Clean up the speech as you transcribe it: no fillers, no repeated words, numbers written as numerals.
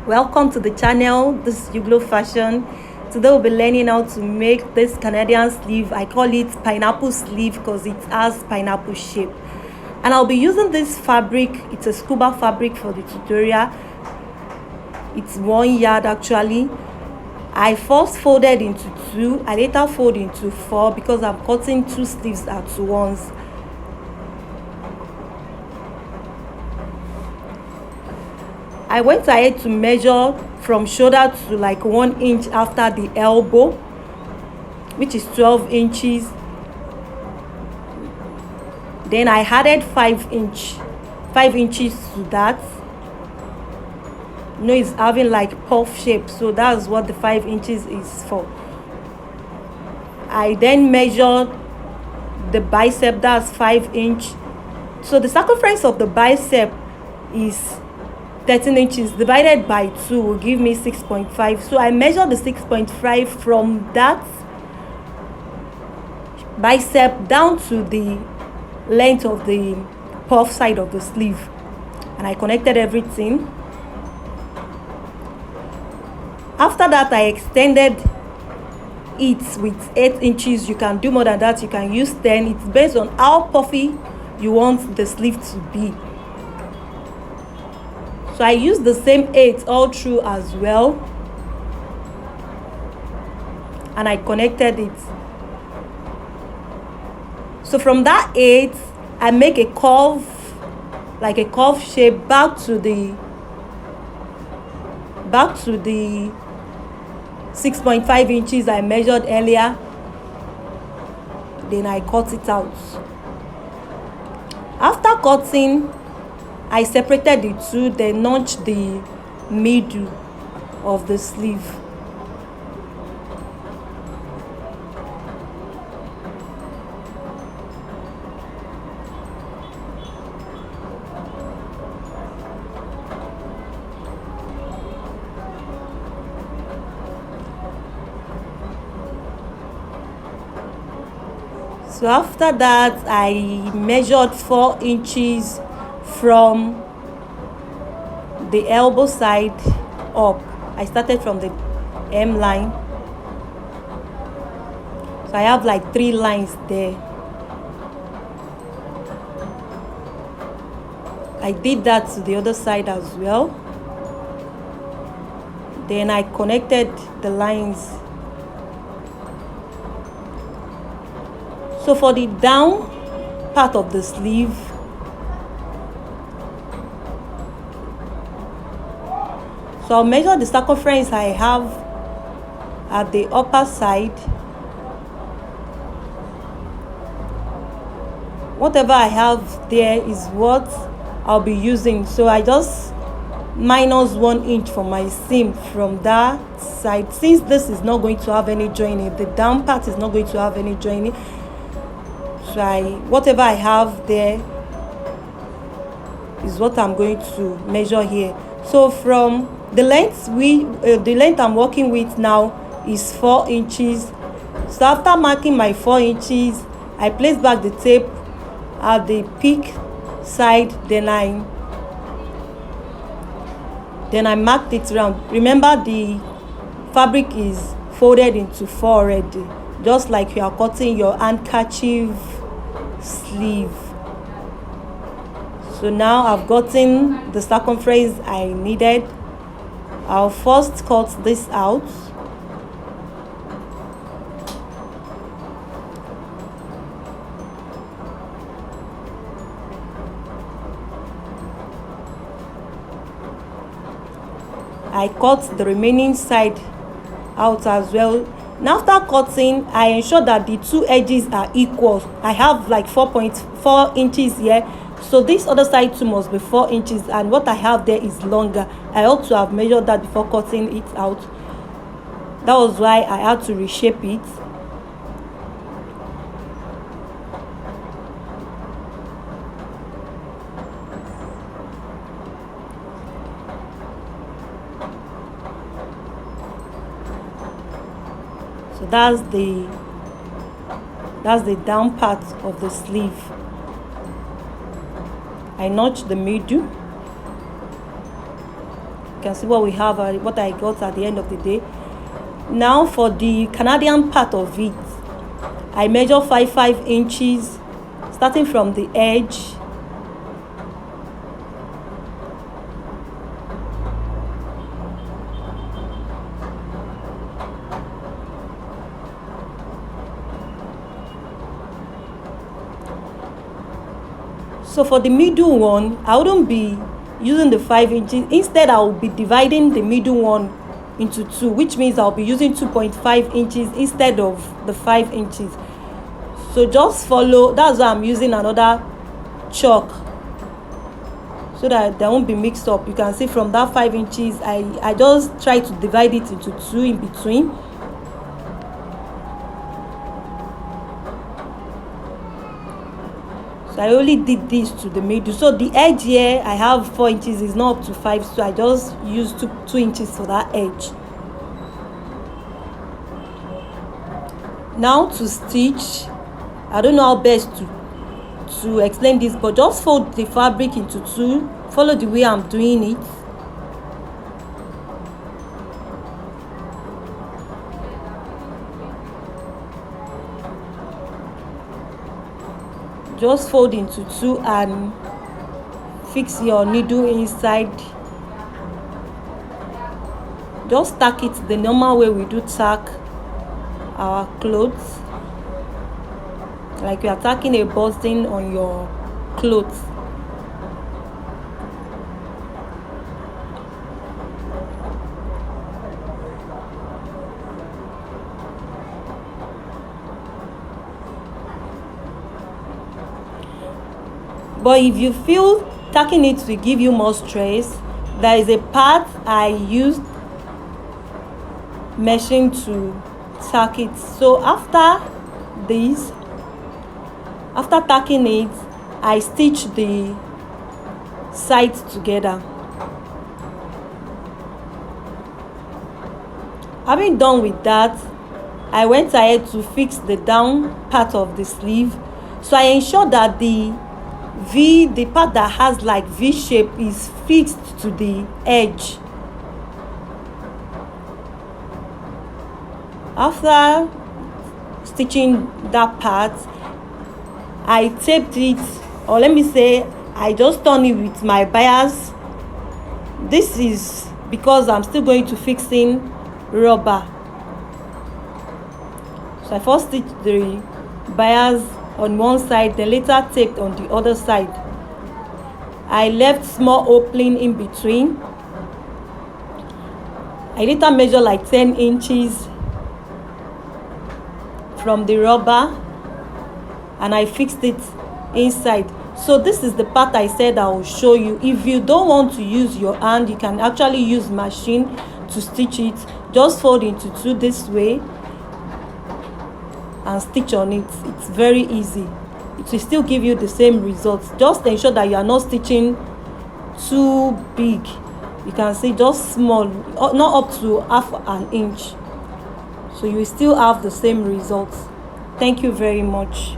Welcome to the channel. This is Yuglo Fashion. Today we'll be learning how to make this Canadian sleeve. I call it pineapple sleeve because it has pineapple shape. And I'll be using this fabric. It's a scuba fabric for the tutorial. It's 1 yard actually. I first folded into 2. I later fold into 4 because I'm cutting 2 sleeves at once. I went ahead to measure from shoulder to like 1 inch after the elbow, which is 12 inches. Then I added 5 inches to that. You know, it's having like puff shape, so that's what the 5 inches is for. I then measured the bicep, that's 5 inch. So the circumference of the bicep is 13 inches divided by 2 will give me 6.5. So I measured the 6.5 from that bicep down to the length of the puff side of the sleeve, and I connected everything. After that, I extended it with 8 inches. You can do more than that, you can use 10. It's based on how puffy you want the sleeve to be. So I used the same 8 all through as well, and I connected it. So from that 8, I make a curve, like a curve shape back to the 6.5 inches I measured earlier. Then I cut it out. After cutting, I separated the 2, then notched the middle of the sleeve. So after that, I measured 4 inches from the elbow side up. I started from the M line, so I have like 3 lines there. I did that to the other side as well. Then I connected the lines. So for the down part of the sleeve, so I'll measure the circumference I have at the upper side. Whatever I have there is what I'll be using. So I just minus 1 inch for my seam from that side. Since this is not going to have any joining, the down part is not going to have any joining. So whatever I have there is what I'm going to measure here. So from the length the length I'm working with now is 4 inches. So after marking my 4 inches, I place back the tape at the peak side, then I marked it round. Remember, the fabric is folded into 4 already, just like you are cutting your handkerchief sleeve. So now I've gotten the circumference I needed. I'll first cut this out. I cut the remaining side out as well. Now after cutting, I ensure that the 2 edges are equal. I have like 4.4 inches here, so this other side too must be 4 inches, and what I have there is longer. I ought to have measured that before cutting it out. That was why I had to reshape it. So that's the down part of the sleeve. I notch the middle. You can see what we have, what I got at the end of the day. Now for the Canadian part of it, I measure 5 inches starting from the edge. So for the middle one, I wouldn't be using the 5 inches. Instead, I will be dividing the middle one into 2, which means I'll be using 2.5 inches instead of the 5 inches. So just follow. That's why I'm using another chalk, so that they won't be mixed up. You can see from that 5 inches, I just try to divide it into 2 in between. So I only did this to the middle. So the edge here, I have 4 inches, is not up to 5, so I just used 2 inches for that edge. Now to stitch, I don't know how best to explain this, but just fold the fabric into 2. Follow the way I'm doing it. Just fold into 2 and fix your needle inside. Just tack it the normal way we do tack our clothes, like you are tacking a button on your clothes. But if you feel tacking it will give you more stress, there is a part I used meshing to tack it. So after this, after tacking it, I stitch the sides together. Having done with that, I went ahead to fix the down part of the sleeve. So I ensure that the part that has like V shape is fixed to the edge. After stitching that part, I taped it, or let me say I just turn it with my bias. This is because I'm still going to fix in rubber. So I first stitched the bias on one side, then later taped on the other side. I left small opening in between. I later measure like 10 inches from the rubber and I fixed it inside. So this is the part I said I will show you. If you don't want to use your hand, you can actually use machine to stitch it. Just fold into 2 this way and stitch on it. It's very easy. It will still give you the same results. Just ensure that you are not stitching too big. You can see just small, not up to half an inch. So you will still have the same results. Thank you very much.